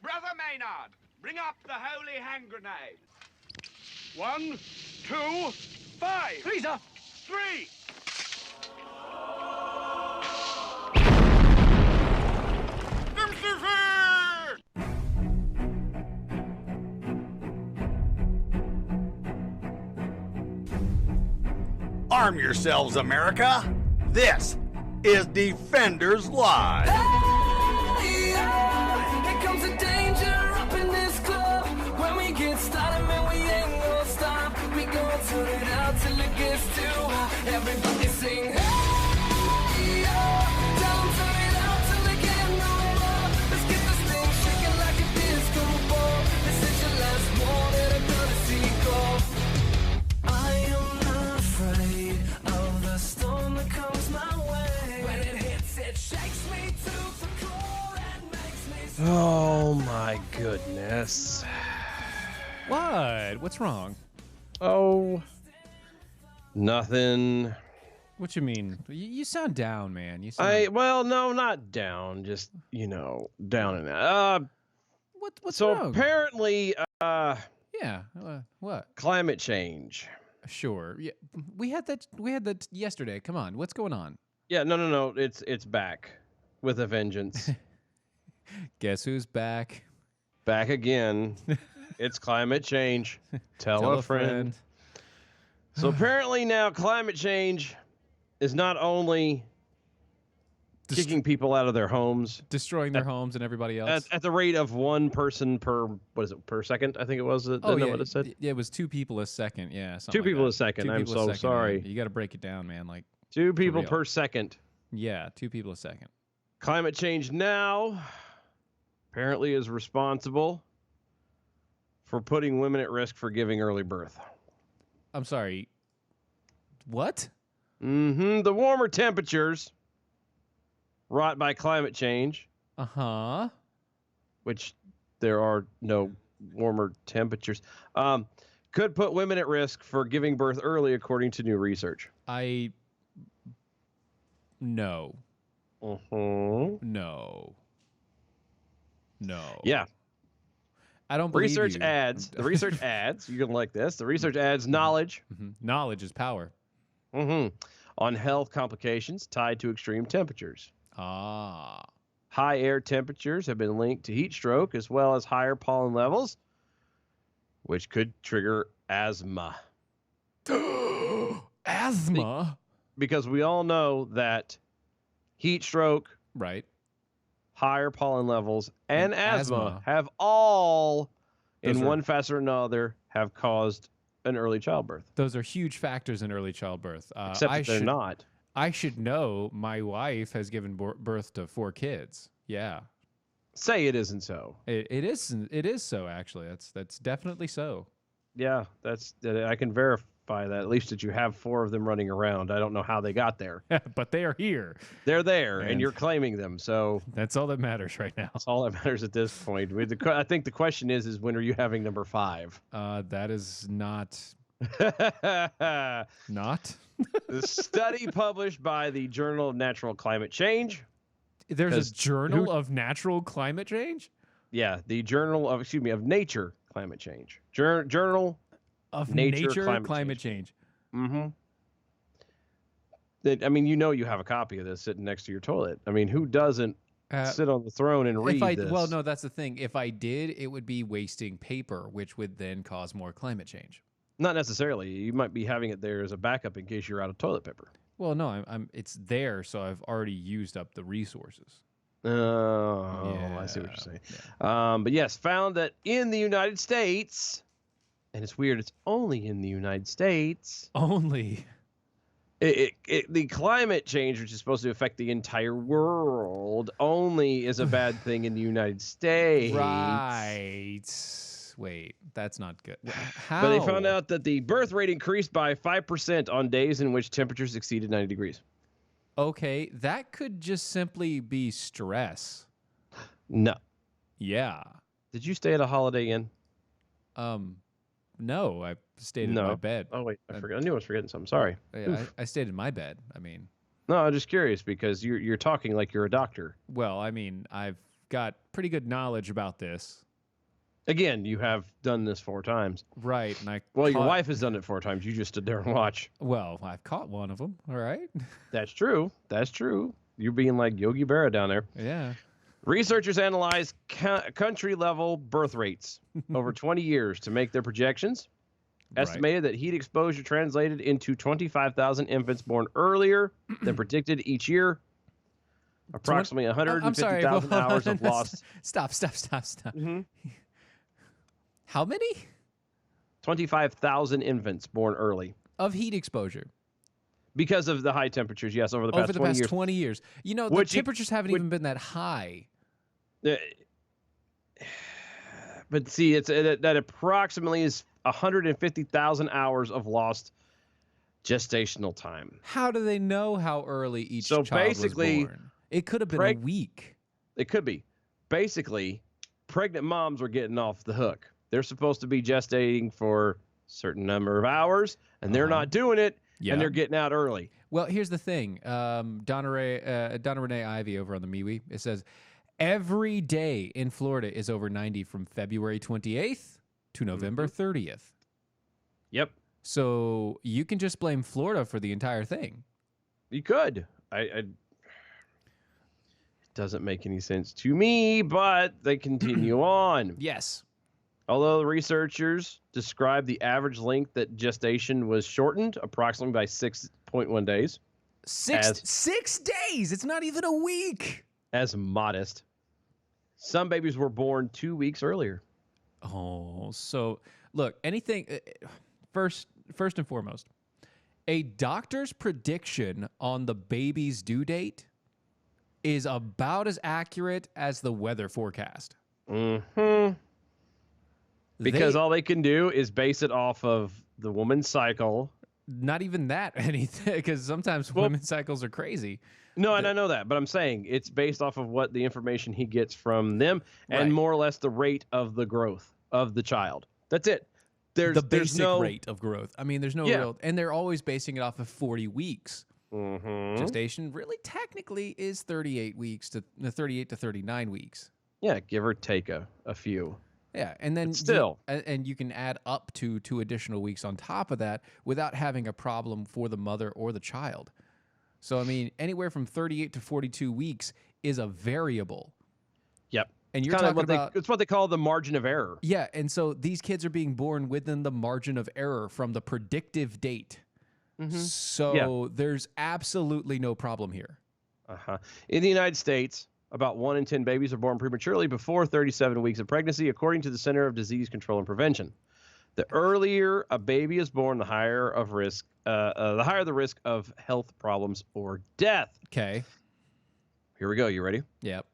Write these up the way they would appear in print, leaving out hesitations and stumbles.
Brother Maynard, bring up the holy hand grenade. 1, 2, 5. Three, sir. 3. Arm yourselves, America. This is Defenders Live. Hey, here comes the danger up in this club. When we get started, man, we ain't gonna stop. We gonna turn it out till it gets too hot. Everybody sing, hey, tell 'em turn it out till they can't no more. Let's get this thing shaking like a disco ball. This is your last one and I'm gonna see go. I am not afraid of the storm that comes my way. When it hits, it shakes me to the core and makes me so. Oh my goodness. What? What's wrong? Oh, nothing. What you mean? You sound down, man. You sound. Well, no, not down. Just down and out. What's So wrong? apparently, Yeah. What? climate change. Sure. Yeah. We had that yesterday. Come on. What's going on? Yeah, no. It's back with a vengeance. Guess who's back? Back again. It's climate change. Tell a friend. So apparently now climate change is not only kicking people out of their homes Destroying their homes and everybody else. at the rate of one person per second, I think it was. Isn't that what it said? Yeah, it was 2 people a second. Yeah. Two people a second. I'm so sorry. Man. You got to break it down, man. Like 2 people real. per second. Yeah, 2 people a second. Climate change now apparently is responsible for putting women at risk for giving early birth. I'm sorry. What? The warmer temperatures wrought by climate change, Uh-huh. which there are no warmer temperatures, could put women at risk for giving birth early, according to new research. No. Uh-huh. No. Yeah. I don't believe Research you. adds. The research adds. You're gonna like this. The research adds knowledge. Knowledge is power. On health complications tied to extreme temperatures. Ah. High air temperatures have been linked to heat stroke as well as higher pollen levels, which could trigger asthma. Asthma? Because we all know that heat stroke, Right. higher pollen levels, and asthma asthma. have all, Those in are- one facet or another, have caused an early childbirth. Those are huge factors in early childbirth. Except that they're not. I should know my wife has given birth to 4 kids. Yeah. Say it isn't so. It is so, actually. That's definitely so. Yeah, I can verify that, at least that you have 4 of them running around. I don't know how they got there. But they are here. They're there, and And- you're claiming them. So That's all that matters right now. that's all that matters at this point. I think the question is when are you having number 5? That is not The not. study published by the Journal of Natural Climate Change. There's 'Cause a journal of natural climate change? Yeah, the Journal of Nature Climate Change. Journal. Of Nature nature climate climate change. Mm-hmm. You have a copy of this sitting next to your toilet. I mean, who doesn't sit on the throne and read this? Well, no, that's the thing. If I did, it would be wasting paper, which would then cause more climate change. Not necessarily. You might be having it there as a backup in case you're out of toilet paper. Well, no, it's there, so I've already used up the resources. Oh, I see what you're saying. But yes, found that in the United States, and it's weird, it's only in the United States. Only. The climate change, which is supposed to affect the entire world, only is a bad thing in the United States. Right. Wait, that's not good. How? But they found out that the birth rate increased by 5% on days in which temperatures exceeded 90 degrees. Okay, that could just simply be stress. No. Yeah. Did you stay at a Holiday Inn? No, I stayed in my bed. Oh, wait, I forgot. I knew I was forgetting something. Sorry. I stayed in my bed. I mean, No, I'm just curious because you're talking like you're a doctor. well, I mean, I've got pretty good knowledge about this. Again, you have done this 4 times. Right. And I Well, your caught- wife has done it 4 times. You just stood there and watch. Well, I've caught one of them. All right. That's true. That's true. You're being like Yogi Berra down there. Yeah. Researchers analyzed country-level birth rates over 20 years to make their projections. Right. Estimated that heat exposure translated into 25,000 infants born earlier than predicted each year. Approximately I'm sorry. 150,000 hours of lost. Stop. Mhm. How many? 25,000 infants born early Of heat exposure. because of the high temperatures. Yes, over the past Over the 20 past years. 20 years. You know, the Which you- temperatures haven't which- even been that high. But see, it's that approximately is 150,000 hours of lost gestational time. How do they know how early each So child basically, was born? It could have been preg- a week. It could be. Basically, pregnant moms were getting off the hook. They're supposed to be gestating for a certain number of hours, and they're not doing it, Yeah. and they're getting out early. Well, here's the thing. Donna Renee Ivy over on the MeWe, it says, every day in Florida is over 90 from February 28th to November 30th. Yep, So you can just blame Florida for the entire thing. you could. It doesn't make any sense to me, but they continue on. Yes. Although the researchers described the average length that gestation was shortened approximately by 6.1 days Six days. It's not even a week. as modest. Some babies were born 2 weeks earlier. Oh, so look, anything first and foremost, a doctor's prediction on the baby's due date is about as accurate as the weather forecast. Mm-hmm. Because all they can do is base it off of the woman's cycle. Not even that anything, because sometimes women's cycles are crazy. No, and I know that, but I'm saying it's based off of what the information he gets from them and Right. more or less the rate of the growth of the child. That's it. There's The basic no rate of growth. I mean, there's no Yeah. real, and they're always basing it off of 40 weeks. Mhm. Gestation really technically is 38 weeks to 38 to 39 weeks. Yeah, give or take a few. Yeah, and then But still. and you can add up to 2 additional weeks on top of that without having a problem for the mother or the child. So I mean, anywhere from 38 to 42 weeks is a variable. Yep. And you're Kinda talking about it's what they call the margin of error. yeah, and so these kids are being born within the margin of error from the predictive date. So there's absolutely no problem here. Uh-huh. In the United States, about 1 in 10 babies are born prematurely before 37 weeks of pregnancy, according to the Center of Disease Control and Prevention. The earlier a baby is born, the higher the risk of health problems or death. Okay. Here we go. You ready? Yep.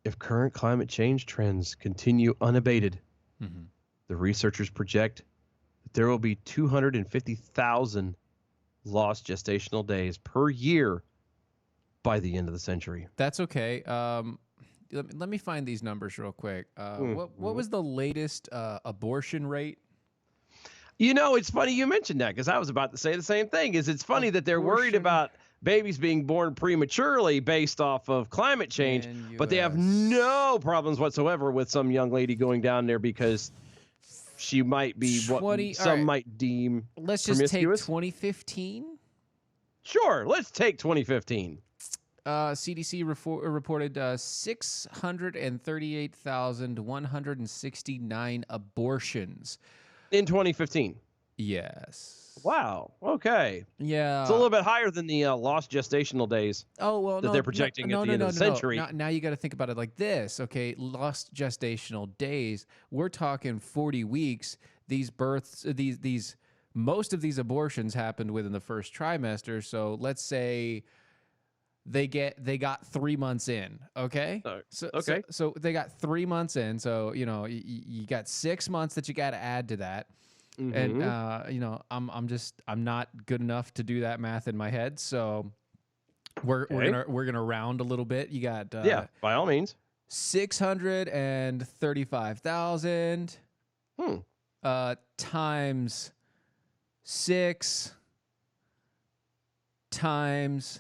If current climate change trends continue unabated, Mhm. the researchers project that there will be 250,000 lost gestational days per year by the end of the century. That's okay. Let me find these numbers real quick. What was the latest abortion rate? You know, it's funny you mentioned that because I was about to say the same thing. It's funny that they're worried Abortion. about babies being born prematurely based off of climate change, In but they have US. no problems whatsoever with some young lady going down there because she might be what 20 some all right. might deem Let's just take promiscuous. 2015. Sure, let's take 2015. CDC reported 638,169 abortions. In 2015. Yes. Wow. Okay. Yeah. It's a little bit higher than the lost gestational days. Oh well, that no, they're projecting at the end of the century. Now you got to think about it like this. Okay, lost gestational days. We're talking 40 weeks. These births, these most of these abortions happened within the first trimester. So let's say they got 3 months in. Okay. okay. So they got 3 months in. So you got 6 months that you got to add to that. And I'm not good enough to do that math in my head, so we're gonna round a little bit. You got Yeah, by all means. 635,000 times 6 times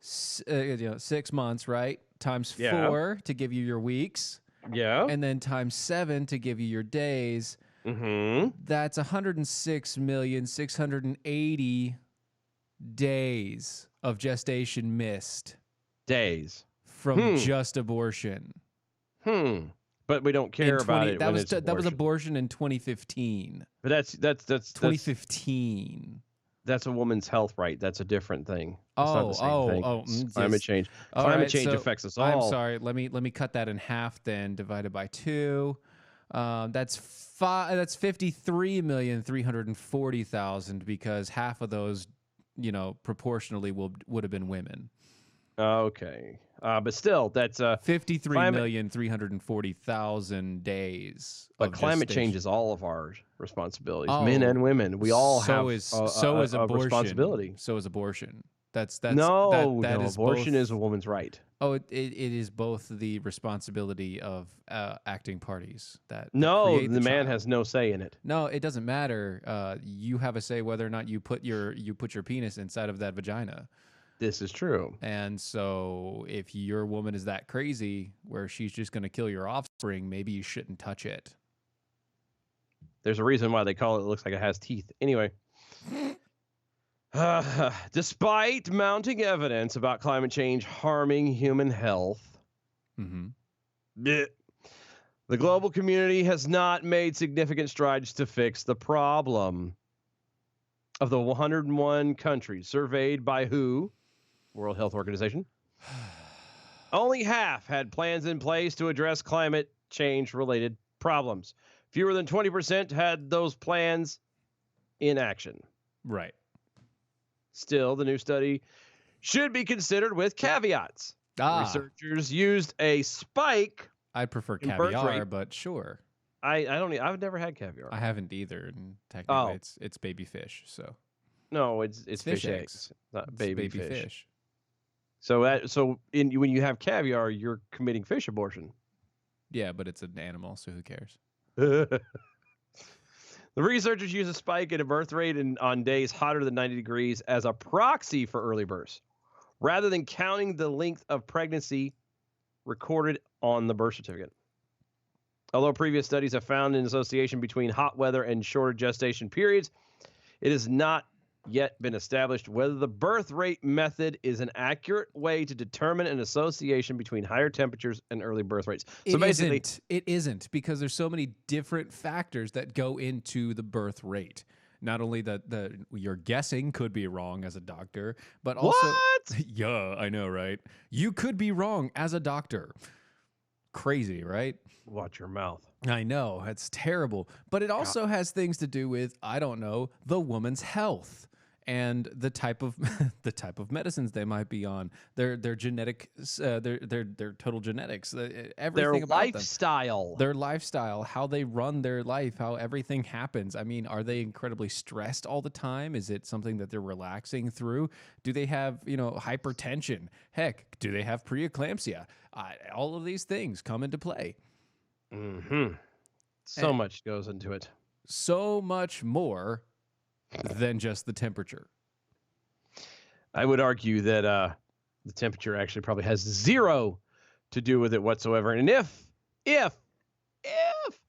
6 months, right? times Yeah. 4 to give you your weeks, Yeah. and then times 7 to give you your days. Mm-hmm. That's 106,680 days of gestation missed Days. from just abortion. But we don't care about it That when was it's that was abortion. abortion in 2015. But that's 2015. that's a woman's health right. That's a different thing. It's not the same thing. It's climate change. All Climate right, change so affects us all. I'm sorry. Let me cut that in half. Then divided by 2. That's 53,340,000 because half of those, proportionally would have been women. Okay. But still, that's 53,340,000 days. But of climate gestation. change is all of our responsibilities, Oh, men and women. We all have so is a abortion. responsibility. So is abortion. That's No, that is abortion both, is a woman's right. Oh, it is both the responsibility of acting parties that No, create the man child. has no say in it. No, it doesn't matter. You have a say whether or not you put your penis inside of that vagina. This is true. And so if your woman is that crazy where she's just going to kill your offspring, maybe you shouldn't touch it. There's a reason why they call it looks like it has teeth. Anyway. Despite mounting evidence about climate change harming human health, Mm-hmm. the global community has not made significant strides to fix the problem. Of the 101 countries surveyed by WHO, World Health Organization, only half had plans in place to address climate change-related problems. Fewer than 20% had those plans in action. Right. Still, the new study should be considered with caveats. Researchers used a spike. I'd prefer in birth caviar, rate. but sure. I've never had caviar. I haven't either, and technically Oh. it's baby fish, so No, it's fish eggs, eggs. not It's baby, baby fish. fish. So when you have caviar, you're committing fish abortion. Yeah, but it's an animal, so who cares? The researchers use a spike in a birth rate on days hotter than 90 degrees as a proxy for early births, rather than counting the length of pregnancy recorded on the birth certificate. Although previous studies have found an association between hot weather and shorter gestation periods, it has not yet been established whether the birth rate method is an accurate way to determine an association between higher temperatures and early birth rates. So basically, it isn't because there's so many different factors that go into the birth rate. Not only that your guessing could be wrong as a doctor, but also what? Yeah, I know, right? You could be wrong as a doctor. Crazy, right? Watch your mouth. I know, it's terrible. But it also has things to do with, I don't know, the woman's health and the type of the type of medicines they might be on, their genetic, their total genetics, everything Their about lifestyle. their lifestyle, how they run their life, how everything happens. I mean, are they incredibly stressed all the time? Is it something that they're relaxing through? Do they have, hypertension? Heck, do they have preeclampsia? All of these things come into play. Mm-hmm. So much goes into it. So much more than just the temperature. I would argue that the temperature actually probably has zero to do with it whatsoever. And if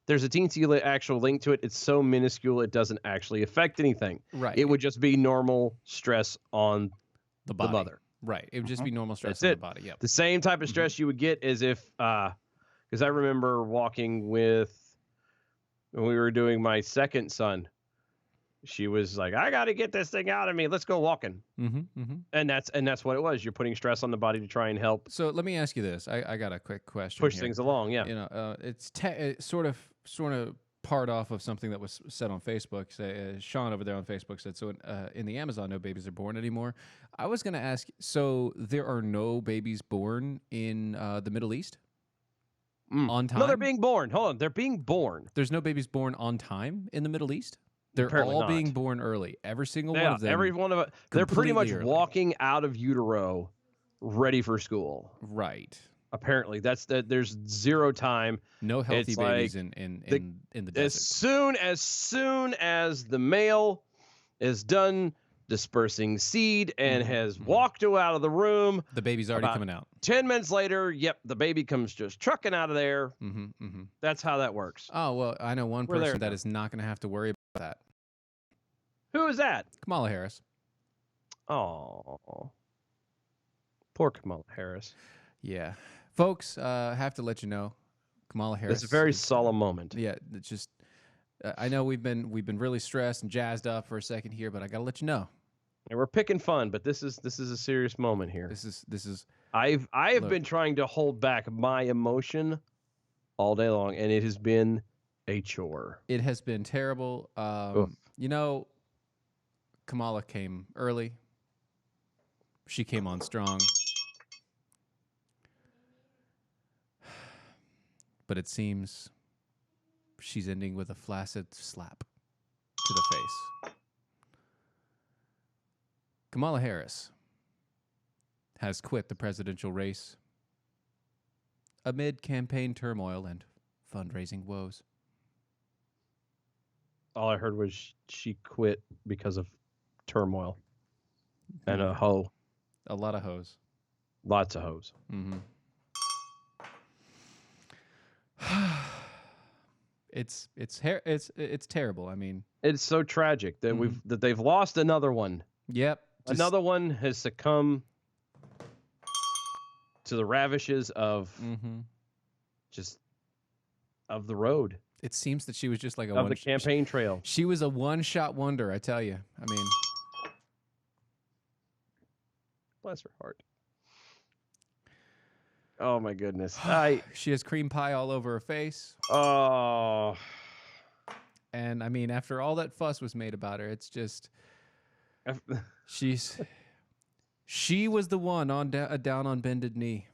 there's a teensy actual link to it, it's so minuscule it doesn't actually affect anything. Right. It would just be normal stress on the body. mother. Right. It would just be normal stress That's on it. the body. Yep. The same type of stress you would get as if, because I remember walking when we were doing my second son. She was like, "I got to get this thing out of me. Let's go walking." Mm-hmm, mm-hmm. And that's what it was. You're putting stress on the body to try and help So let me ask you this. I got a quick question. push here. things along. Yeah. It's sort of part off of something that was said on Facebook. Sean over there on Facebook said, so in the Amazon, no babies are born anymore. I was going to ask, so there are no babies born in the Middle East on time? No, they're being born. Hold on. They're being born. There's no babies born on time in the Middle East? They're Apparently all not. being born early. Every single one Yeah, of them. every one of it. They're pretty much completely early. walking out of utero ready for school. Right. Apparently, there's zero time. No healthy It's babies like in the As desert. soon as the male is done dispersing seed and has walked out of the room. The baby's already About coming out. 10 minutes later, yep, the baby comes just trucking out of there. That's how that works. Oh, well, I know one We're there person that now. is not going to have to worry about that. Who is that? Kamala Harris. Oh, poor Kamala Harris. Yeah. Folks, have to let you know, Kamala Harris. It's a very is- solemn moment. Yeah, it's just I know we've been really stressed and jazzed up for a second here, but I got to let you know. And we're picking fun, but this is a serious moment here. This is I have Look. been trying to hold back my emotion all day long, and it has been a chore. it has been terrible. Oof. You know, Kamala came early. She came on strong. But it seems she's ending with a flaccid slap to the face. Kamala Harris has quit the presidential race amid campaign turmoil and fundraising woes. All I heard was she quit because of turmoil and a hoe. A lot of hoes. Lots of hoes. Mm-hmm. It's terrible. I mean, It's so tragic that they've lost another one. yep. just- Another one has succumbed to the ravishes of Mhm. just of the road, It seems that she was just like a of the campaign trail. She was a one-shot wonder, I tell you. I mean, Bless her heart. Oh my goodness. she has cream pie all over her face, Oh, and I mean, after all that fuss was made about her, it's just she was the one on down on bended knee.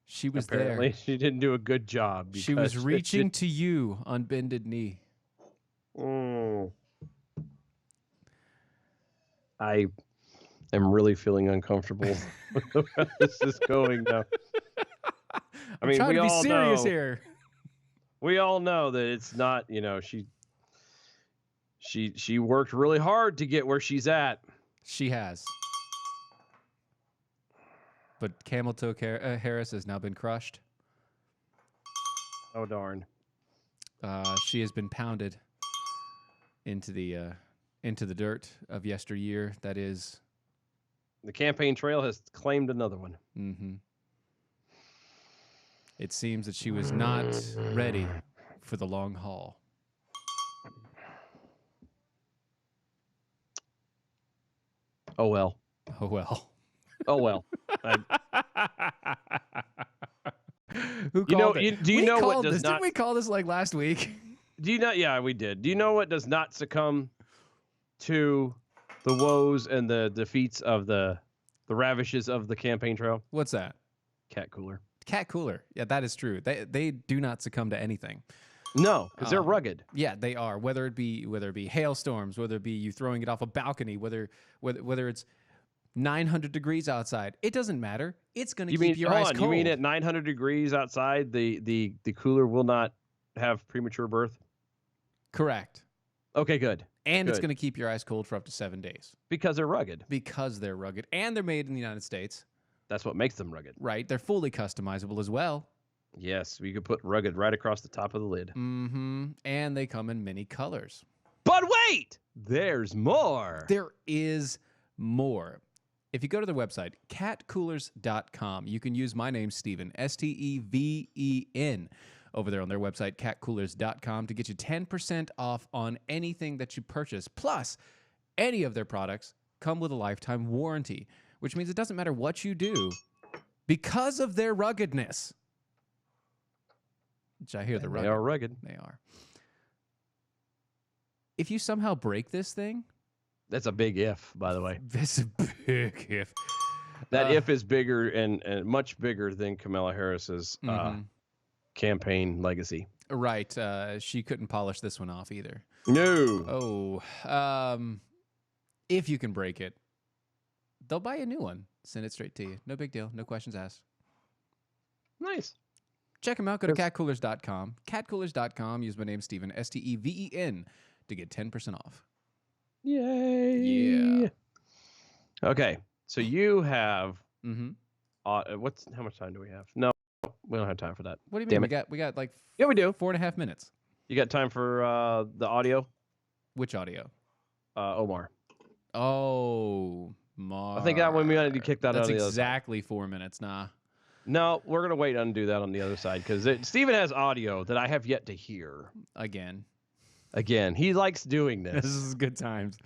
She was apparently there. she didn't do a good job. She was because reaching to you on bended knee. Mm. I am really feeling uncomfortable with where this is going now. I mean, trying we to be all serious know, here. We all know that it's not, she worked really hard to get where she's at. She has. But Camel Toe Harris has now been crushed. Oh darn. She has been pounded into the dirt of yesteryear. That is, The campaign trail has claimed another one. it seems that she was not ready for the long haul. Oh well. Oh well. Oh well. Who You know- called it? you- do you We know what called does this? not- Didn't we call this like last week? Do you know? Yeah, we did. Do you know what does not succumb to the woes and the defeats of the ravishes of the campaign trail? What's that? Cat cooler. Cat cooler. Yeah, that is true. They do not succumb to anything. No, because they're rugged. Yeah, they are. Whether it be hailstorms, whether it be you throwing it off a balcony, whether it's 900 degrees outside, it doesn't matter. It's going to You keep mean your hold ice on? cold. You mean at 900 degrees outside, the cooler will not have premature birth? Correct. Okay, good. And it's Good. going to keep your ice cold for up to 7 days Because they're rugged. because they're rugged and they're made in the United States. That's what makes them rugged. Right? They're fully customizable as well. Yes, we could put rugged right across the top of the lid. And they come in many colors. But wait, there's more. There is more. If you go to their website, catcoolers.com, you can use my name, Steven, Steven, over there on their website, catcoolers.com, to get you 10% off on anything that you purchase. Plus, any of their products come with a lifetime warranty, which means it doesn't matter what you do because of their ruggedness. Which I hear the They rugged. are rugged. They are. If you somehow break this thing, That's a big if, by the way. this is a big if. That if is bigger and much bigger than Kamala Harris's campaign legacy. Right. She couldn't polish this one off either. No. Oh. If you can break it, they'll buy a new one. Send it straight to you. No big deal. No questions asked. Nice. Check them out. Go to catcoolers.com. Catcoolers.com. Use my name, Steven, Steven, to get 10% off. Yay. Yeah. Okay. So you have Mm-hmm. how much time do we have? No, we don't have time for that. What do you Damn mean? it. We got like Yeah, we do. 4.5 minutes. You got time for the audio? Which audio? Omar. Oh, Mar. I think that one we might need to kick that out That's on the other side. exactly 4 minutes. Nah. No, we're gonna wait and do that on the other side because Steven has audio that I have yet to hear. Again. Again, he likes doing This this. is good times.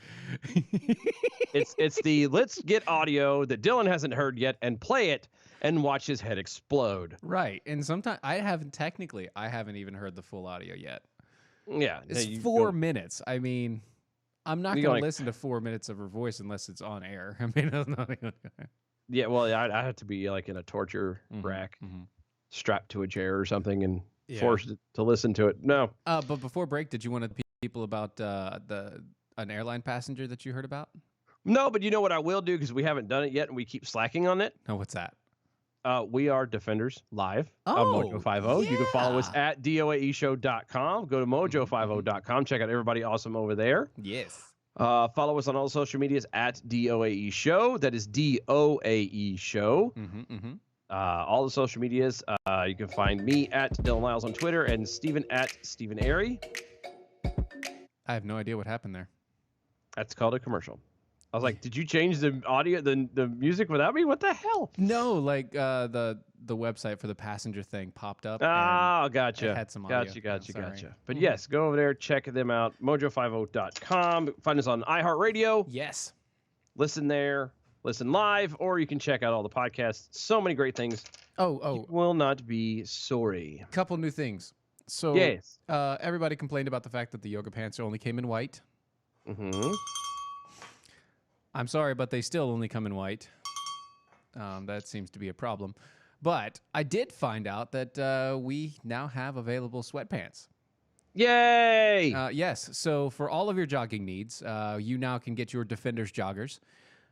it's the let's get audio that Dylan hasn't heard yet and play it and watch his head explode. Right. And sometimes I haven't even heard the full audio yet. Yeah, It's you 4 don't- minutes. I mean, I'm not You going gotta- to listen to 4 minutes of her voice unless it's on air. I mean, I'm not gonna- Yeah, well, I have to be like in a torture Mhm, rack, mhm. strapped to a chair or something, and Yeah. forced to listen to it. No, But before break, did you want to tell people about an airline passenger that you heard about? no, but you know what I will do because we haven't done it yet and we keep slacking on it. No, what's that? We are Defenders Live Oh, of Mojo 50. You can follow us yeah. at doaeshow.com. Go to mojo50.com. Check out everybody awesome over there. Yes. Follow us on all social medias at DOAE Show. That is DOAE Show. Mm-hmm, mm-hmm. All the social medias. You can find me at Dylan Lyles on Twitter and Steven at Steven Airy. I have no idea what happened there. That's called a commercial. I was like, did you change the audio, the music without me? What the hell? No, like the website for the passenger thing popped up. Oh, gotcha. it had some audio. Gotcha. Oh, sorry. Gotcha. But Mhm. yes, go over there, check them out. Mojo50.com. Find us on iHeartRadio. Yes. Listen there, listen live, or you can check out all the podcasts. So many great things. You Oh, will not be sorry. couple new things. So Yes. everybody complained about the fact that the yoga pants only came in white. Mm-hmm. I'm sorry, but they still only come in white. That seems to be a problem. But I did find out that we now have available sweatpants. Yay! Yes. So for all of your jogging needs, you now can get your Defenders joggers.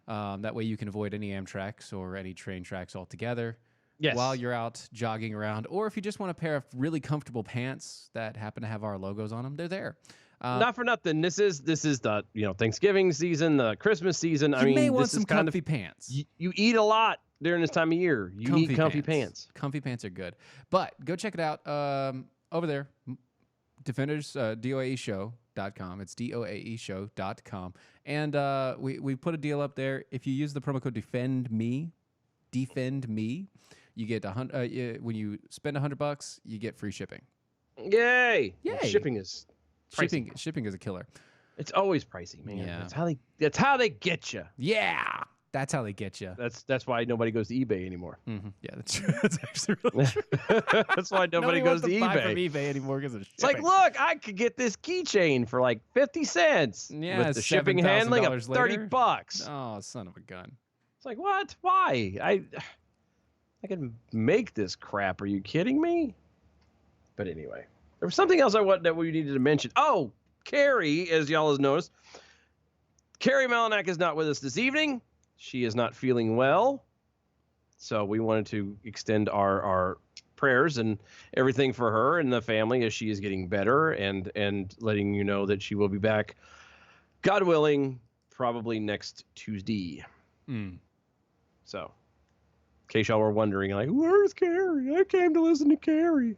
That way you can avoid any Amtrak's or any train tracks altogether yes. while you're out jogging around. Or if you just want a pair of really comfortable pants that happen to have our logos on them, they're there. Not for nothing. This is the Thanksgiving season, the Christmas season. You I mean, may want this some is kind comfy of pants. you eat a lot during this time of year. You need comfy pants. Comfy pants are good. But go check it out over there. Defenders, DOAEshow.com. It's DOAEshow.com. And we put a deal up there. If you use the promo code DEFEND ME, you get when you spend $100, you get free shipping. Yay! Yay. Shipping is pricey. Shipping is a killer. It's always pricey, man. Yeah. That's how they get you. Yeah, that's how they get you. That's why nobody goes to eBay anymore. Mm-hmm. Yeah, that's true. That's actually really true. That's why nobody goes wants to buy from eBay. eBay anymore because of shipping. It's like, look, I could get this keychain for like 50 cents. Yeah, with the shipping and handling of $7,000 later. $30. Oh, son of a gun. It's like, what? Why? I can make this crap. Are you kidding me? But anyway, there was something else that we needed to mention. Oh, Carrie, as y'all has noticed, Carrie Malinak is not with us this evening. She is not feeling well. So we wanted to extend our prayers and everything for her and the family as she is getting better and letting you know that she will be back, God willing, probably next Tuesday. Mm. So, in case y'all were wondering, like, where's Carrie? I came to listen to Carrie.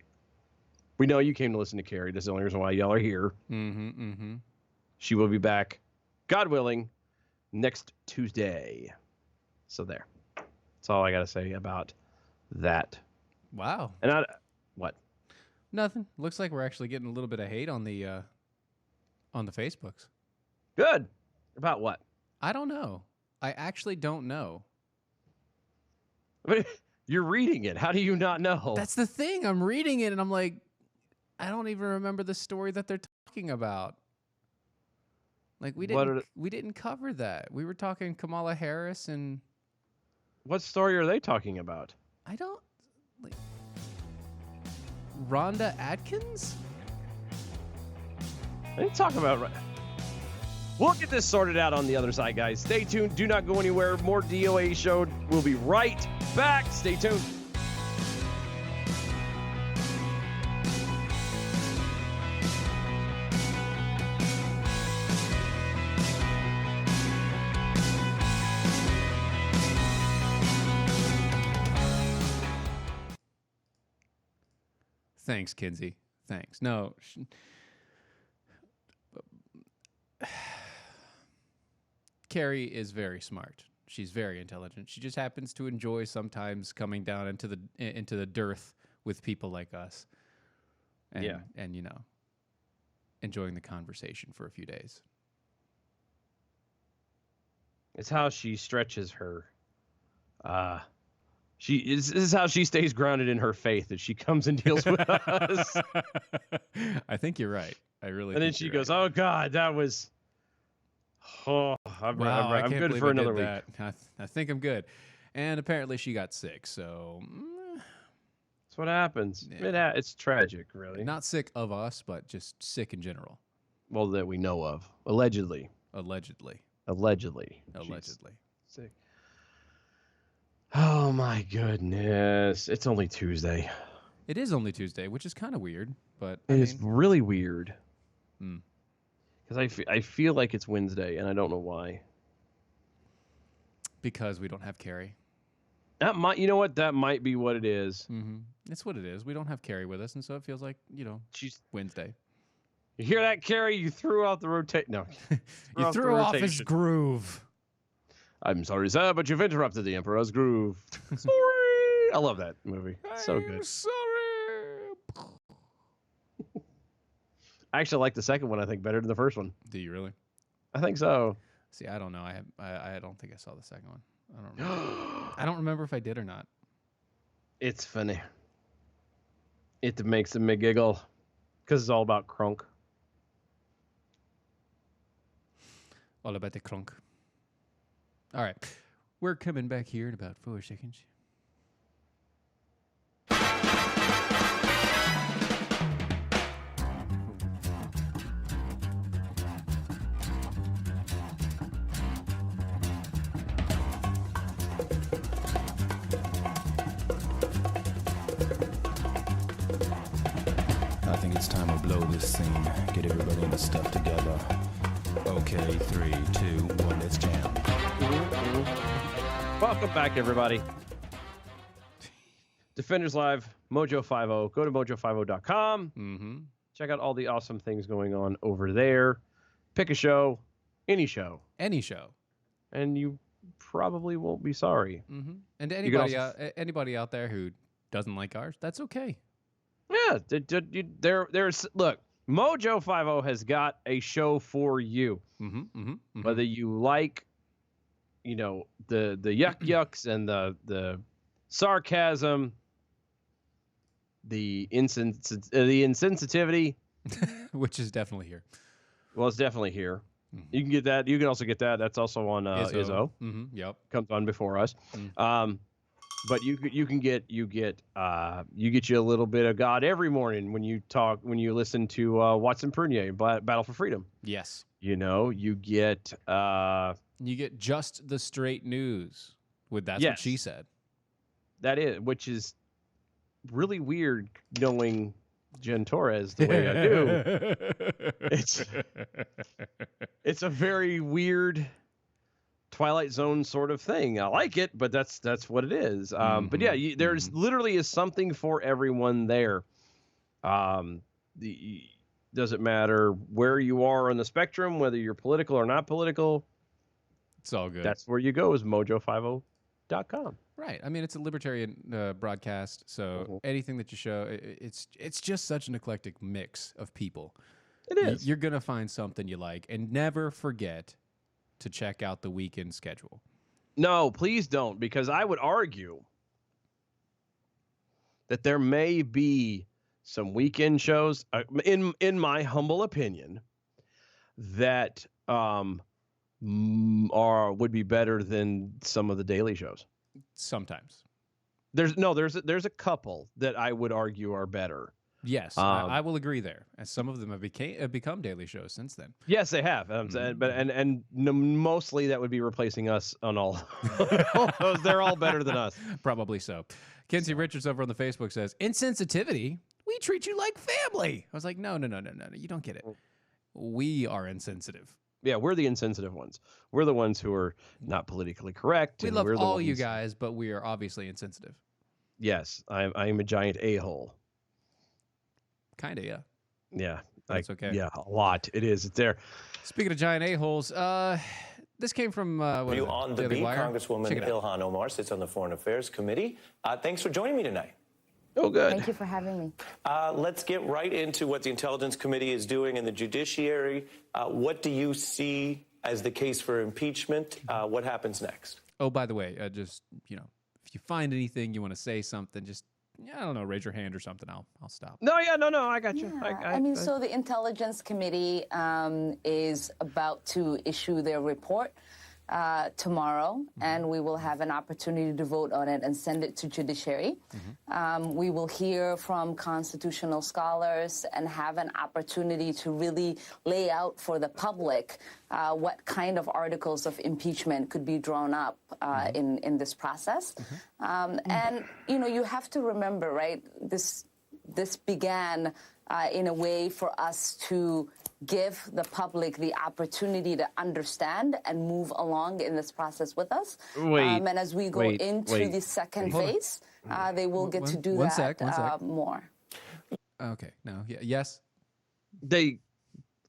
We know you came to listen to Carrie. That's the only reason why y'all are here. Mm-hmm, mm-hmm. She will be back, God willing, next Tuesday. So there. That's all I got to say about that. Wow. And what? Nothing. Looks like we're actually getting a little bit of hate on the Facebooks. Good. About what? I don't know. I actually don't know. But you're reading it. How do you not know? That's the thing. I'm reading it and I'm like, I don't even remember the story that they're talking about. Like we didn't cover that. We were talking Kamala Harris and What story are they talking about? I don't like Rhonda Atkins? I didn't talk about. We'll get this sorted out on the other side, guys. Stay tuned. Do not go anywhere. More DOA show. We'll be right back. Stay tuned. Thanks, Kinsey. Thanks. No. Carrie is very smart. She's very intelligent. She just happens to enjoy sometimes coming down into the dearth with people like us. And, and enjoying the conversation for a few days. It's how she stretches her. This is how she stays grounded in her faith as she comes and deals with us. I think you're right. I really. And then she goes, "Oh God, that was. Oh, I'm good for another week." I think I'm good. And apparently she got sick. So that's what happens. Yeah. It's tragic, really. Not sick of us, but just sick in general. Well, that we know of, allegedly. Allegedly. She's sick. Oh my goodness! It's only Tuesday. It is only Tuesday, which is kind of weird, but It is really weird. Hmm. Because I feel like it's Wednesday, and I don't know why. Because we don't have Carrie. You know what? That might be what it is. Mm-hmm. It's what it is. We don't have Carrie with us, and so it feels like She's Wednesday. You hear that, Carrie? You threw out the rotate. No, you threw off his groove. I'm sorry, sir, but you've interrupted the Emperor's groove. Sorry. I love that movie. So good. I'm sorry. I actually like the second one. I think better than the first one. Do you really? I think so. See, I don't know. I don't think I saw the second one. I don't remember. I don't remember if I did or not. It's funny. It makes me giggle because it's all about Crunk. All about the crunk. All right. We're coming back here in about 4 seconds. I think it's time to blow this scene. Get everybody in the stuff together. Okay, 3, 2, 1, let's jam. Welcome back, everybody. Defenders Live, Mojo50. Go to mojo50.com. Mm-hmm. Check out all the awesome things going on over there. Pick a show, any show. Any show. And you probably won't be sorry. Mm-hmm. And to You can anybody out there who doesn't like ours, that's okay. Yeah, there's look. Mojo50 has got a show for you. Mm-hmm, mm-hmm, mm-hmm. Whether you like, the yuck yucks and the sarcasm, the insensitivity, which is definitely here. Well, it's definitely here. Mm-hmm. You can get that. You can also get that. That's also on Izzo. Mm-hmm, yep, comes on before us. Mm. But you get you a little bit of God every morning when you listen to Watson Prunier, Battle for Freedom. Yes. You get just the straight news with That's Yes. What She Said. That is, which is really weird knowing Jen Torres the way I do. It's a very weird Twilight Zone sort of thing. I like it, but that's what it is. But yeah, there's literally is something for everyone there. Doesn't matter where you are on the spectrum, whether you're political or not political. It's all good. That's where you go is mojo50.com. Right. I mean, it's a libertarian broadcast, so anything that you show, it's just such an eclectic mix of people. It is. You're gonna find something you like, and never forget to check out the weekend schedule. No, please don't, because I would argue that there may be some weekend shows, in my humble opinion, that would be better than some of the daily shows. Sometimes. There's a couple that I would argue are better. Yes, I will agree there. As some of them have become daily shows since then. Yes, they have. But mostly that would be replacing us on all those. They're all better than us. Probably so. Kenzie Richards over on the Facebook says, insensitivity? We treat you like family. I was like, no. You don't get it. We are insensitive. Yeah, we're the insensitive ones. We're the ones who are not politically correct. We love all you guys, but we are obviously insensitive. Yes, I am a giant a-hole. Kind of, yeah. Yeah. That's okay. Yeah, a lot. It is. It's there. Speaking of giant a-holes, this came from what is You it? on the Daily beat, Wire? Congresswoman Check it out. Ilhan Omar sits on the Foreign Affairs Committee. Thanks for joining me tonight. Oh, good. Thank you for having me. Let's get right into what the Intelligence Committee is doing in the judiciary. What do you see as the case for impeachment? What happens next? Oh, by the way, just if you find anything you want to say something, just I don't know, raise your hand or something. I'll stop. No, I got you. So the Intelligence Committee is about to issue their report tomorrow, and we will have an opportunity to vote on it and send it to judiciary. We will hear from constitutional scholars and have an opportunity to really lay out for the public what kind of articles of impeachment could be drawn up in this process. And, you have to remember, right, this began in a way for us to give the public the opportunity to understand and move along in this process with us. And as we go into the second phase, they will get to do that more. Okay. No. Yeah. Yes. They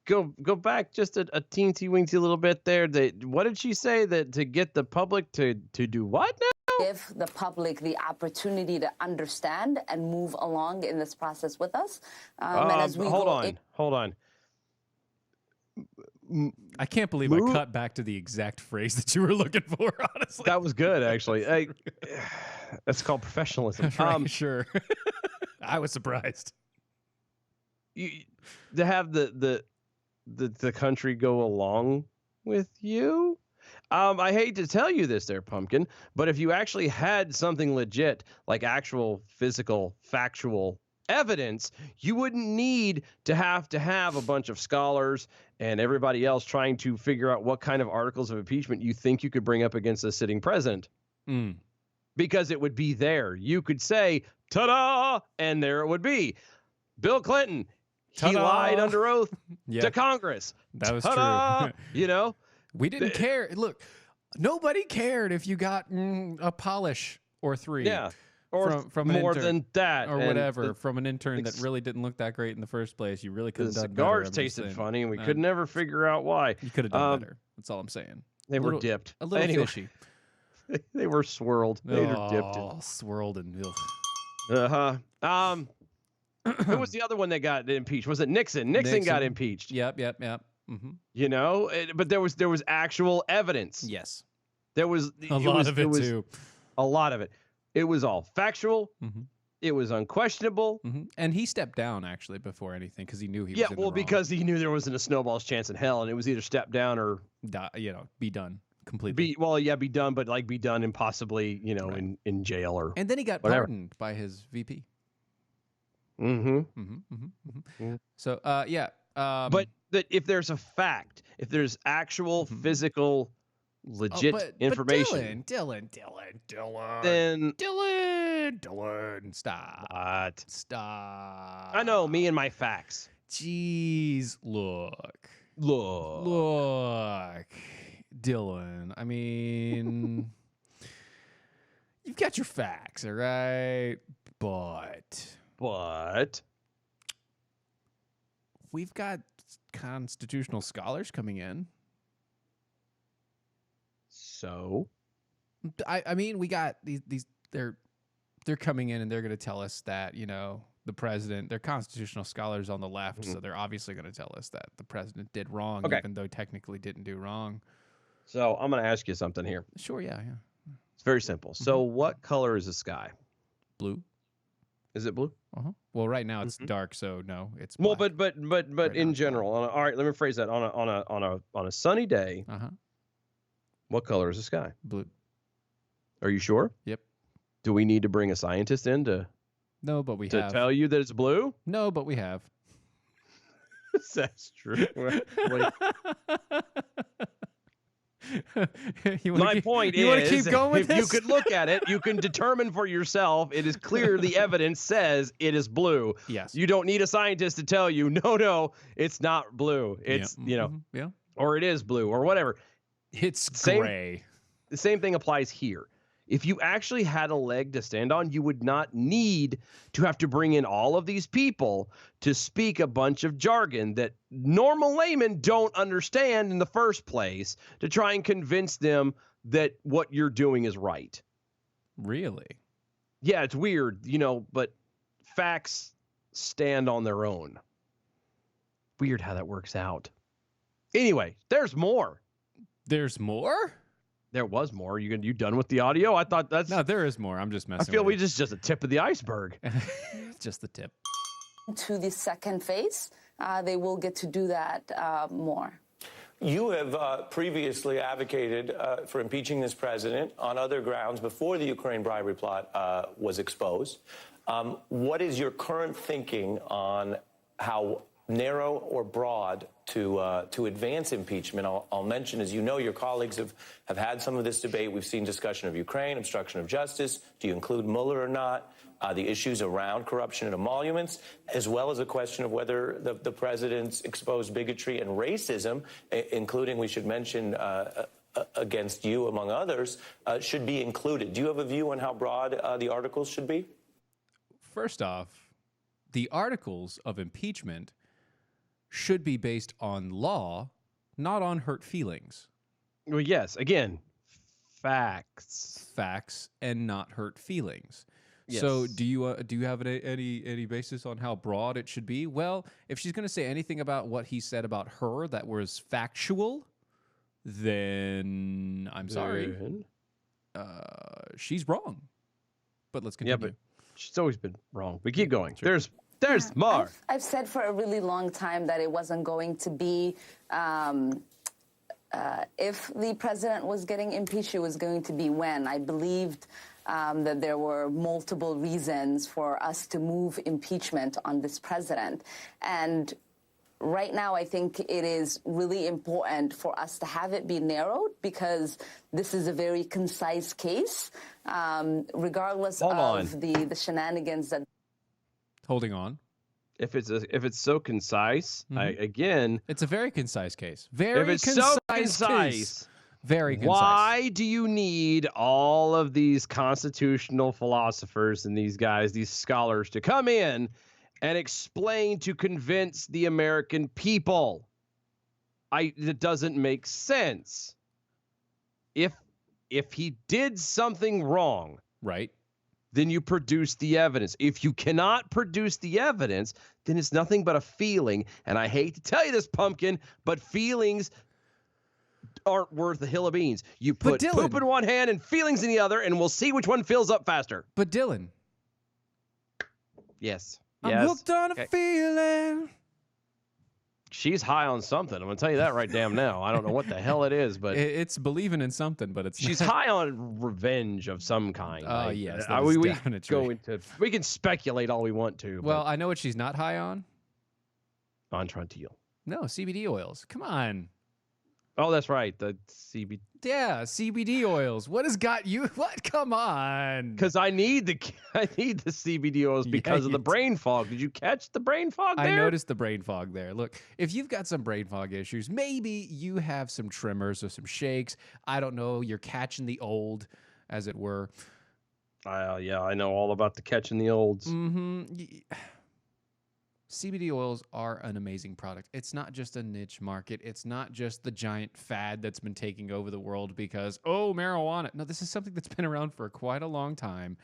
go back just a teensy weensy little bit there. What did she say? That to get the public to do what now? Give the public the opportunity to understand and move along in this process with us. And as we hold on. I can't believe I cut back to the exact phrase that you were looking for, honestly. That was good, actually. That's called professionalism. Right, sure. I was surprised. To have the country go along with you. I hate to tell you this there, Pumpkin, but if you actually had something legit, like actual physical, factual evidence, you wouldn't need to have a bunch of scholars and everybody else trying to figure out what kind of articles of impeachment you think you could bring up against a sitting president. Because it would be there. You could say, ta-da, and there it would be. Bill Clinton, he lied under oath to Congress. That was ta-da! True. We didn't care. Look, nobody cared if you got a polish or three. Yeah. Or from more an intern, than that. or whatever, from an intern that really didn't look that great in the first place. You really could have the done cigars better. tasted funny, and we could never figure out why. You could have done better. That's all I'm saying. They were dipped. A little fishy. They were swirled. They were dipped in. Swirled and Who was the other one that got impeached? Was it Nixon? Nixon got impeached. Yep. But there was actual evidence. Yes. There was a lot of it too. A lot of it. It was all factual. It was unquestionable. And he stepped down actually before anything because he knew he was in the wrong. Because he knew there wasn't a snowball's chance in hell, and it was either step down or be done completely. Be done, but be done and possibly in jail or. And then he got pardoned by his VP. So but that if there's a fact, if there's actual physical, legit information, Dylan, stop. I know me and my facts. Jeez, look, Dylan. I mean, you've got your facts, all right, but we've got constitutional scholars coming in. So, I mean, we got these. They're coming in and they're going to tell us that the president. They're constitutional scholars on the left, so they're obviously going to tell us that the president did wrong, even though technically didn't do wrong. So I'm going to ask you something here. Sure, yeah. It's very simple. So, what color is the sky? Blue. Is it blue? Well, right now it's dark, so no, it's black. Well, but right in general, all right. Let me phrase that. On a sunny day, what color is the sky? Blue. Are you sure? Yep. Do we need to bring a scientist in to? No, but we have. To tell you that it's blue? No, but we have. That's true. My point is, you want to keep going with if this? you could look at it, you can determine for yourself. It is clear the evidence says it is blue. Yes. You don't need a scientist to tell you, no, it's not blue. It's, or it is blue or whatever. It's gray. The same thing applies here. If you actually had a leg to stand on, you would not need to have to bring in all of these people to speak a bunch of jargon that normal laymen don't understand in the first place to try and convince them that what you're doing is right. Really? Yeah, it's weird, but facts stand on their own. Weird how that works out. Anyway, there's more. There's more? There was more. You done with the audio? I thought that's... No, there is more. I'm just messing I feel with we just a tip of the iceberg. just the tip. To the second phase, they will get to do that more. You have previously advocated for impeaching this president on other grounds before the Ukraine bribery plot was exposed. What is your current thinking on how narrow or broad to advance impeachment? I'll mention, as you know, your colleagues have had some of this debate. We've seen discussion of Ukraine, obstruction of justice. Do you include Mueller or not? The issues around corruption and emoluments, as well as a question of whether the president's exposed bigotry and racism, including, we should mention, against you, among others, should be included. Do you have a view on how broad the articles should be? First off, the articles of impeachment should be based on law, not on hurt feelings. Well, yes. Again, facts. Facts and not hurt feelings. Yes. So do you have any basis on how broad it should be? Well, if she's going to say anything about what he said about her that was factual, then I'm sorry. She's wrong. But let's continue. Yeah, but she's always been wrong. We keep going. Sure. There's more. I've said for a really long time that it wasn't going to be, if the president was getting impeached, it was going to be when. I believed that there were multiple reasons for us to move impeachment on this president. And right now, I think it is really important for us to have it be narrowed because this is a very concise case, regardless of the shenanigans that... Holding on. If it's so concise, again... It's a very concise case. Very if it's concise so concise... Case. Very concise. Why do you need all of these constitutional philosophers and these guys, these scholars, to come in and explain to convince the American people? It doesn't make sense. If he did something wrong, right, then you produce the evidence. If you cannot produce the evidence, then it's nothing but a feeling. And I hate to tell you this, Pumpkin, but feelings aren't worth a hill of beans. You put poop in one hand and feelings in the other, and we'll see which one fills up faster. But Dylan. Yes. I'm hooked on a feeling. She's high on something. I'm going to tell you that right damn now. I don't know what the hell it is, but... It's believing in something, but it's She's high on revenge of some kind. Oh, yes. We can speculate all we want to. Well, I know what she's not high on. Entrantil. No, CBD oils. Come on. Oh, that's right. The CBD. Yeah, CBD oils. What has got you? What? Come on. Because I need the CBD oils because of the brain fog. Did you catch the brain fog there? I noticed the brain fog there. Look, if you've got some brain fog issues, maybe you have some tremors or some shakes. I don't know. You're catching the old, as it were. Yeah, I know all about the catching the olds. CBD oils are an amazing product. It's not just a niche market. It's not just the giant fad that's been taking over the world because, marijuana. No, this is something that's been around for quite a long time.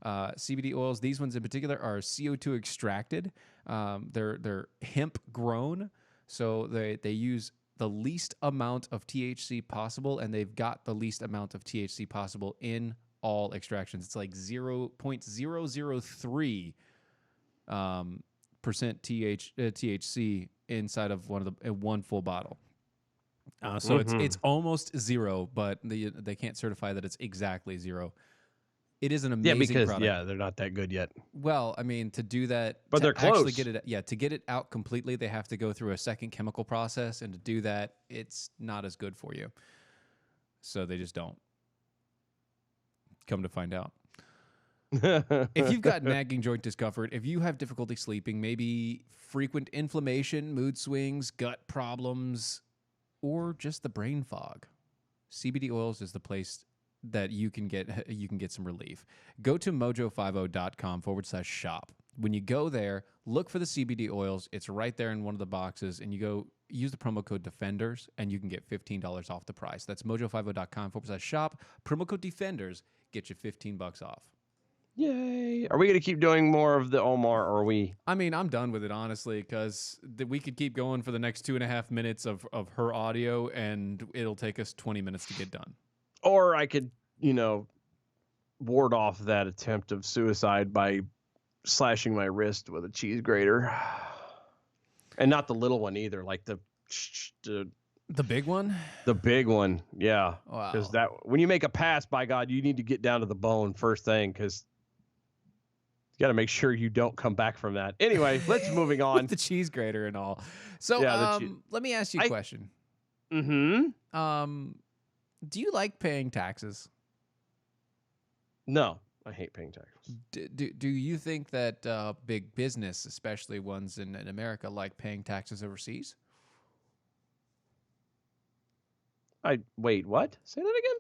CBD oils, these ones in particular, are CO2 extracted. They're hemp grown, so they use the least amount of THC possible, and they've got the least amount of THC possible in all extractions. It's like 0.003 percent THC inside of one full bottle. So it's almost zero, but they can't certify that it's exactly zero. It is an amazing product. They're not that good yet. Well, I mean, to do that, but they're close. To get it out completely, they have to go through a second chemical process, and to do that, it's not as good for you. So they just don't. Come to find out. If you've got nagging joint discomfort, if you have difficulty sleeping, maybe frequent inflammation, mood swings, gut problems, or just the brain fog, CBD oils is the place that you can get some relief. Go to mojo50.com/shop. When you go there, look for the CBD oils. It's right there in one of the boxes, and you go use the promo code Defenders, and you can get $15 off the price. That's mojo50.com/shop. Promo code Defenders get you $15 off. Yay! Are we gonna keep doing more of the Omar, or are we? I mean, I'm done with it, honestly, because we could keep going for the next 2.5 minutes of her audio, and it'll take us 20 minutes to get done. Or I could, ward off that attempt of suicide by slashing my wrist with a cheese grater. And not the little one either, like the big one? The big one, yeah. Wow. Because when you make a pass, by God, you need to get down to the bone first thing, because you got to make sure you don't come back from that. Anyway, let's moving on. With the cheese grater and all. So, let me ask you a question. Mm-hmm. Do you like paying taxes? No, I hate paying taxes. Do you think that big business, especially ones in America, like paying taxes overseas? Wait, what? Say that again?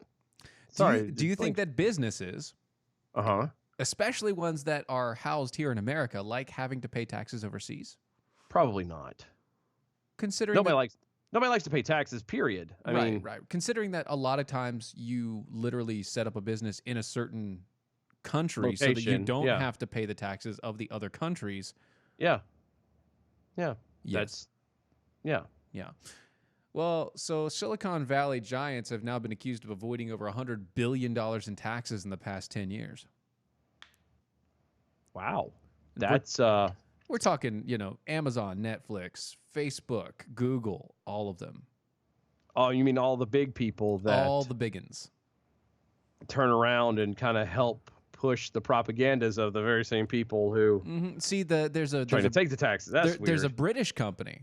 Sorry. Do you think that businesses, especially ones that are housed here in America, like having to pay taxes overseas? Probably not. Considering nobody likes to pay taxes, period. I mean, right. Considering that a lot of times you literally set up a business in a certain country so that you don't have to pay the taxes of the other countries. Yeah. Yes. Yeah. Well, so Silicon Valley giants have now been accused of avoiding over $100 billion in taxes in the past 10 years. Wow. That's We're talking, Amazon, Netflix, Facebook, Google, all of them. Oh, you mean all the big people that all the biggins turn around and kind of help push the propagandas of the very same people who see there's a trying to take the taxes. That's weird. There's a British company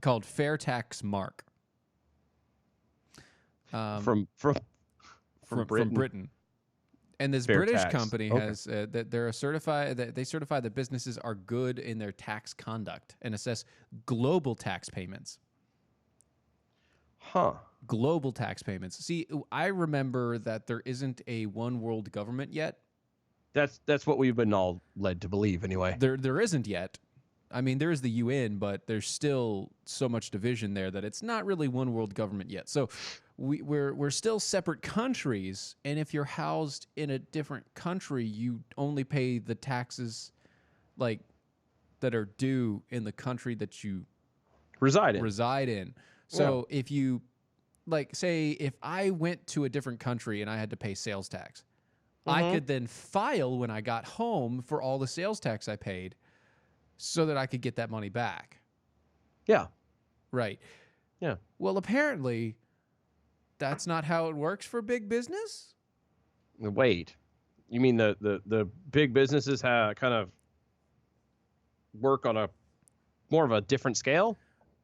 called Fairtax Mark. From Britain. And this British company has that they're they certify that businesses are good in their tax conduct and assess global tax payments. Global tax payments. See, I remember that there isn't a one world government yet. That's what we've been all led to believe, anyway. There isn't yet. I mean, there is the UN, but there's still so much division there that it's not really one world government yet. So we're still separate countries, and if you're housed in a different country, you only pay the taxes like that are due in the country that you reside in. So if you say if I went to a different country and I had to pay sales tax, I could then file when I got home for all the sales tax I paid so that I could get that money back. Yeah. Right. Yeah. Well, apparently that's not how it works for big business. Wait, you mean the big businesses kind of work on a more of a different scale?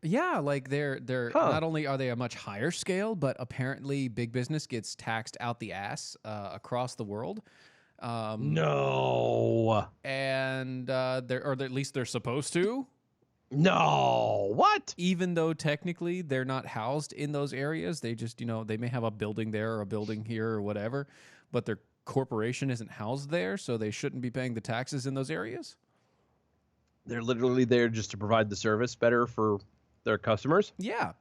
Yeah, like they're not only are they a much higher scale, but apparently big business gets taxed out the ass across the world. No. And or at least they're supposed to. No. What? Even though technically they're not housed in those areas, they just, they may have a building there or a building here or whatever, but their corporation isn't housed there, so they shouldn't be paying the taxes in those areas. They're literally there just to provide the service better for their customers. Yeah.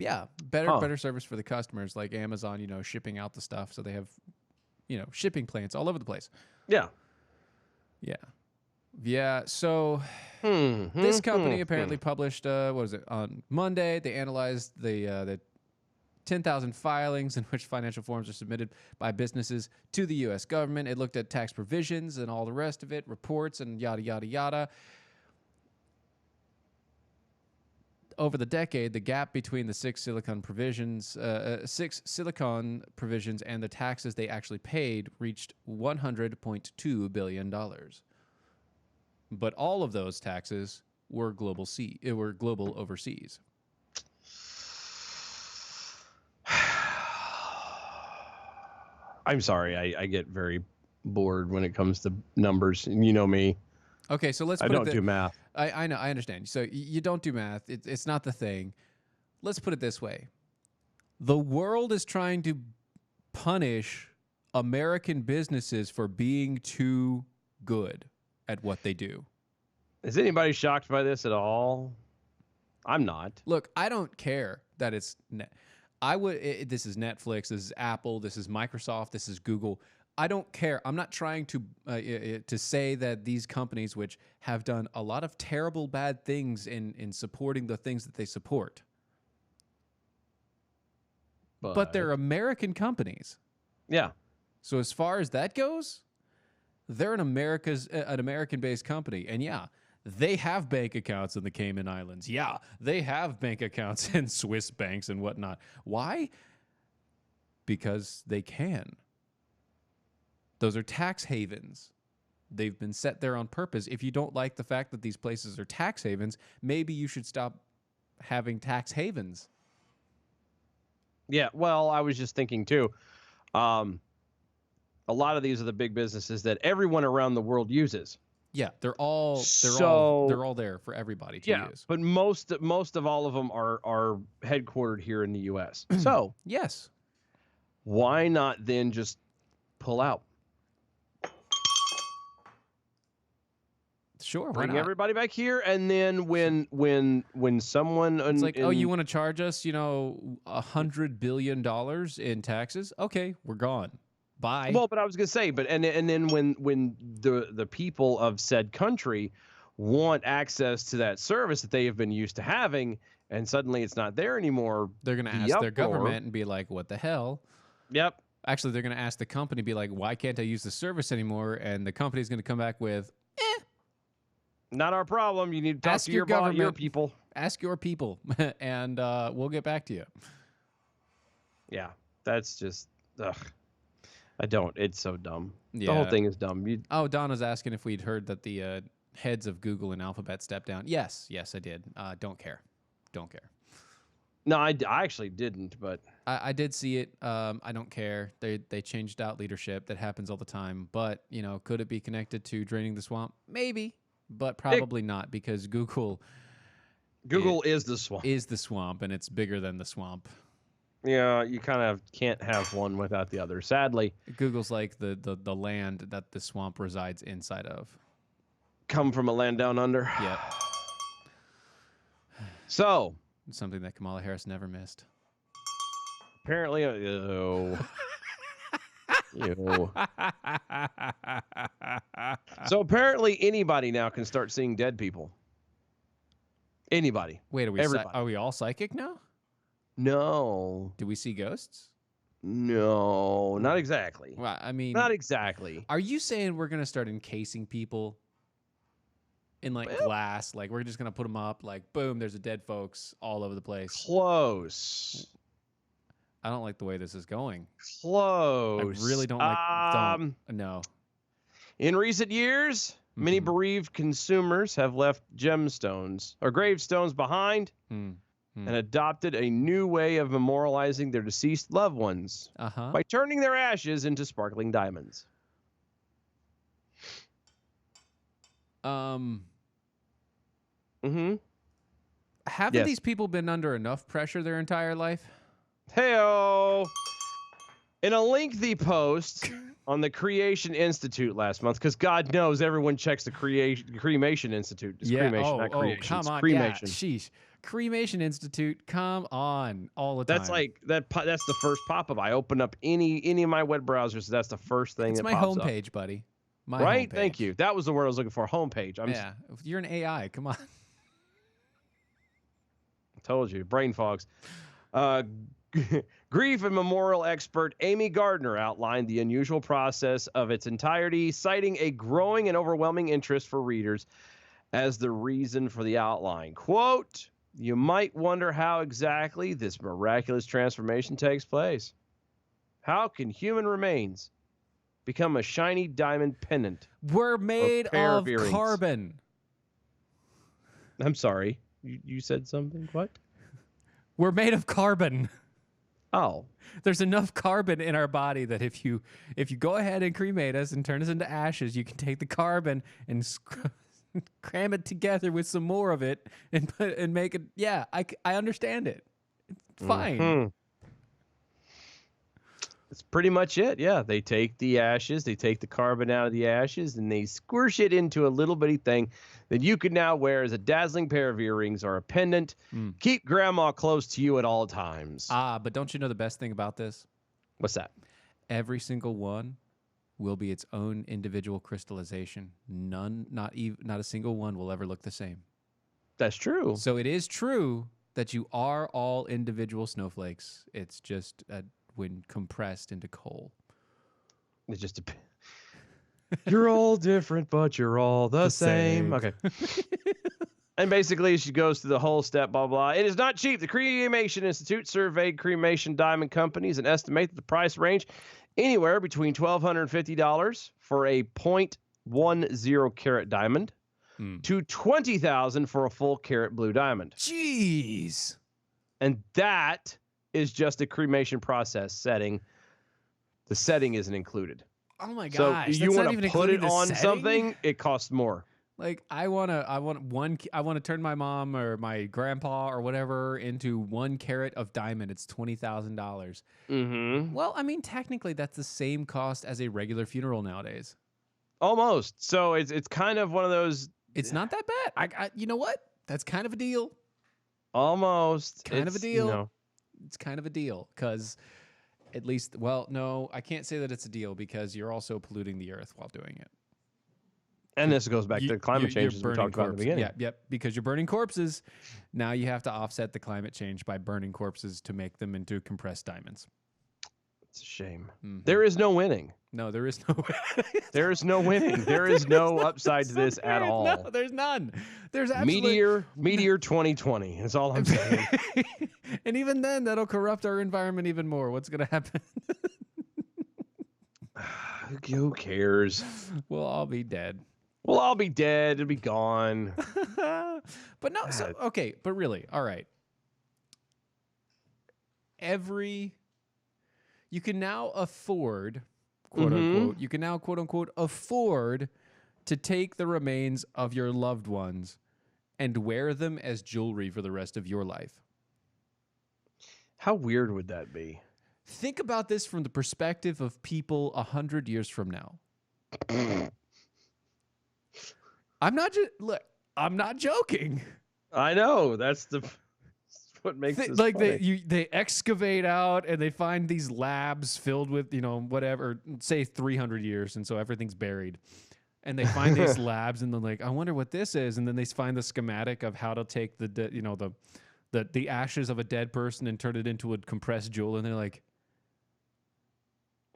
Better service for the customers, like Amazon, shipping out the stuff, so they have shipping plants all over the place. Yeah. So this company apparently published, on Monday. They analyzed the 10,000 filings in which financial forms are submitted by businesses to the U.S. government. It looked at tax provisions and all the rest of it, reports and yada, yada, yada. Over the decade, the gap between the six silicon provisions and the taxes they actually paid reached $100.2 billion. But all of those taxes were global overseas. I'm sorry, I get very bored when it comes to numbers, and you know me. Okay, so let's. I don't do math. I know, I understand. So you don't do math. It's not the thing. Let's put it this way: The world is trying to punish American businesses for being too good at what they do. Is anybody shocked by this at all? I'm not. Look, I don't care that it's this is Netflix, this is Apple, this is Microsoft, this is Google. I don't care. I'm not trying to say that these companies, which have done a lot of terrible bad things in supporting the things that they support, but they're American companies. Yeah. So as far as that goes, they're an American-based company, and yeah, they have bank accounts in the Cayman Islands. Yeah, they have bank accounts in Swiss banks and whatnot. Why? Because they can. Those are tax havens. They've been set there on purpose. If you don't like the fact that these places are tax havens, maybe you should stop having tax havens. Yeah, well, I was just thinking too. A lot of these are the big businesses that everyone around the world uses. Yeah, they're all there for everybody to use. But most of all of them are headquartered here in the U.S. So yes, why not then just pull out? Sure, why Bring not? everybody back here, and then when someone It's like, oh, you want to charge us, $100 billion in taxes? Okay, we're gone. Bye. Well, but I was gonna say, and then when the people of said country want access to that service that they have been used to having, and suddenly it's not there anymore, they're gonna ask their government and be like, "What the hell?" Yep. Actually, they're gonna ask the company, be like, "Why can't I use the service anymore?" And the company's gonna come back with, not our problem. You need to talk Ask to your your government. people. "Ask your people," and we'll get back to you. Yeah, that's just ugh. I don't. It's so dumb. Yeah. The whole thing is dumb. Oh, Donna's asking if we'd heard that the heads of Google and Alphabet stepped down. Yes, I did. Don't care. No, I actually didn't, but I did see it. I don't care. They changed out leadership. That happens all the time. But could it be connected to draining the swamp? Maybe, but probably not, because Google is the swamp. Is the swamp, and it's bigger than the swamp. Yeah, you kind of can't have one without the other. Sadly, Google's like the land that the swamp resides inside of. Come from a land down under. Yep. So, Something that Kamala Harris never missed. apparently, ew. So apparently, anybody now can start seeing dead people. Anybody. Wait, are we all psychic now? No. Do we see ghosts? No, not exactly. Well, I mean, Not exactly. Are you saying we're gonna start encasing people in glass? Like we're just gonna put them up, like boom, there's a dead folks all over the place. Close. I don't like the way this is going. Close. I really don't like. No. In recent years, many bereaved consumers have left gemstones or gravestones behind and adopted a new way of memorializing their deceased loved ones by turning their ashes into sparkling diamonds. Haven't Yes. these people been under enough pressure their entire life? Hey-o! In a lengthy post on the Creation Institute last month, because God knows everyone checks the Cremation Institute. It's cremation, not creation. Come it's on. cremation. Yeah, sheesh. Cremation Institute, come on, all the time. That's like that's the first pop-up. I open up any of my web browsers. That's the first thing it's that my pops up. homepage, buddy. My Right? homepage. Thank you. That was the word I was looking for. Homepage. Yeah, you're an AI. Come on. Told you. Brain fogs. Grief and memorial expert Amy Gardner outlined the unusual process of its entirety, citing a growing and overwhelming interest for readers as the reason for the outline. Quote, "You might wonder how exactly this miraculous transformation takes place. How can human remains become a shiny diamond pendant? We're made pair of of earrings. carbon. I'm sorry. You said something? What? We're made of carbon. Oh. There's enough carbon in our body that if you go ahead and cremate us and turn us into ashes, you can take the carbon and cram it together with some more of it and make it. Yeah, I understand it. It's fine. That's pretty much it. Yeah, they take the ashes, they take the carbon out of the ashes, and they squish it into a little bitty thing that you can now wear as a dazzling pair of earrings or a pendant. Keep grandma close to you at all times. But don't you know the best thing about this? What's that? Every single one will be its own individual crystallization. None, not a single one will ever look the same. That's true. So it is true that you are all individual snowflakes. It's just when compressed into coal. It's just you're all different, but you're all the same. Okay. And basically, she goes through the whole step, blah, blah. It is not cheap. The Cremation Institute surveyed cremation diamond companies and estimate that the price range anywhere between $1,250 for a 0.10 carat diamond to $20,000 for a full carat blue diamond. Jeez. And that is just a cremation process setting. The setting isn't included. Oh my gosh. So you want to put it on something, it costs more. Like I want to turn my mom or my grandpa or whatever into 1 carat of diamond. It's $20,000. Mm-hmm. Well, I mean, technically that's the same cost as a regular funeral nowadays. Almost. So it's kind of one of those. It's not that bad. You know what? That's kind of a deal. Almost. Kind of a deal. You know. It's kind of a deal because at least, well, no, I can't say that it's a deal because you're also polluting the earth while doing it. And this goes back to climate change as we talked about in the beginning. Yep, because you're burning corpses. Now you have to offset the climate change by burning corpses to make them into compressed diamonds. It's a shame. Mm-hmm. There is no winning. No, there is no winning. There is no winning. There is no upside to this at all. No, there's none. There's absolutely... Meteor 2020 is all I'm saying. And even then, that'll corrupt our environment even more. What's going to happen? Who cares? We'll all be dead. We'll all be dead. It'll be gone. But no, so, okay, but really, all right. You can now afford, quote unquote, you can now, quote unquote, afford to take the remains of your loved ones and wear them as jewelry for the rest of your life. How weird would that be? Think about this from the perspective of people 100 years from now. I'm not joking. I know. That's what makes this like funny. they excavate out and they find these labs filled with, whatever, say 300 years, and so everything's buried. And they find these labs and they're like, I wonder what this is. And then they find the schematic of how to take the ashes of a dead person and turn it into a compressed jewel, and they're like,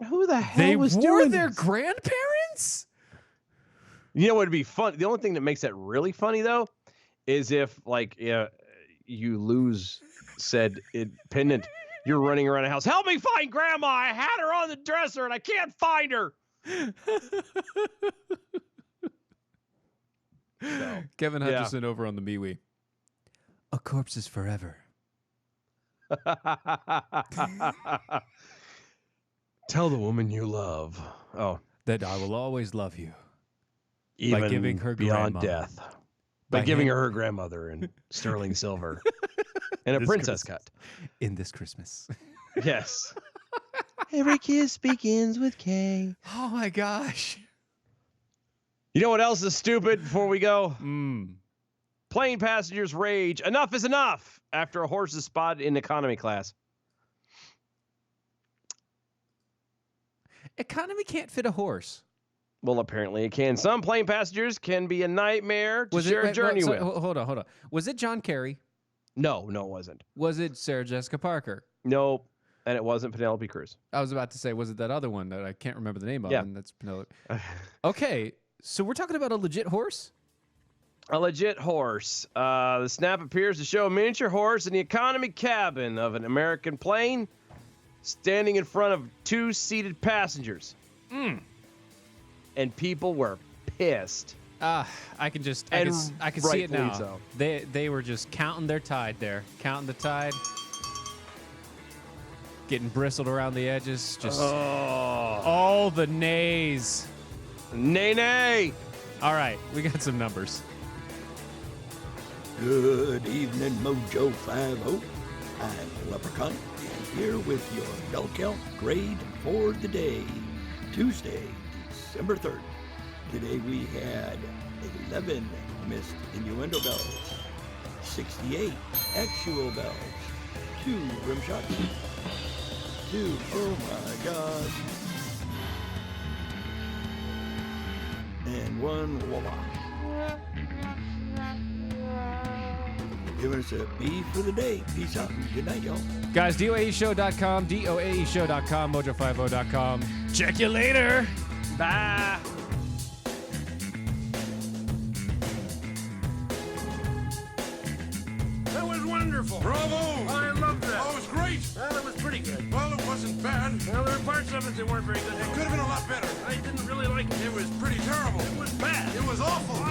who the hell was doing were their this? grandparents? You know what would be fun? The only thing that makes that really funny, though, is if, you lose said pendant. You're running around the house. Help me find Grandma. I had her on the dresser, and I can't find her. So, Kevin Hutchison over on the MeWe. A corpse is forever. Tell the woman you love. Oh. That I will always love you. Even by giving her beyond grandma. death. By giving her grandmother in sterling silver. And a princess cut. In this Christmas. Yes. Every kiss begins with K. Oh my gosh. You know what else is stupid before we go? Plane passengers rage. Enough is enough after a horse is spotted in economy class. Economy can't fit a horse. Well, apparently it can. Some plane passengers can be a nightmare to share a journey with. Hold on. Was it John Kerry? No, it wasn't. Was it Sarah Jessica Parker? Nope. And it wasn't Penelope Cruz. I was about to say, was it that other one that I can't remember the name of? Yeah. And that's Penelope. Okay, so we're talking about a legit horse? A legit horse. The snap appears to show a miniature horse in the economy cabin of an American plane standing in front of 2 seated passengers. And people were pissed. I can see it now. So. They were just counting their tide there. Counting the tide. Getting bristled around the edges. Just all the nays. Nay. All right, we got some numbers. Good evening, Mojo 50. I'm Leprechaun, and here with your bell count grade for the day, Tuesday, December 3rd. Today we had 11 missed innuendo bells, 68 actual bells, 2 rim shots, 2, oh my god, and 1 voila. Giving us a B for the day. Peace out. Good night, y'all. Guys, DOAEshow.com, DOAEshow.com, Mojo50.com. Check you later. Bye. That was wonderful. Bravo! I loved that. Oh, it was great. Well, it was pretty good. Well, it wasn't bad. Well, there were parts of it that weren't very good. It could have been a lot better. I didn't really like it. It was pretty terrible. It was bad. It was awful.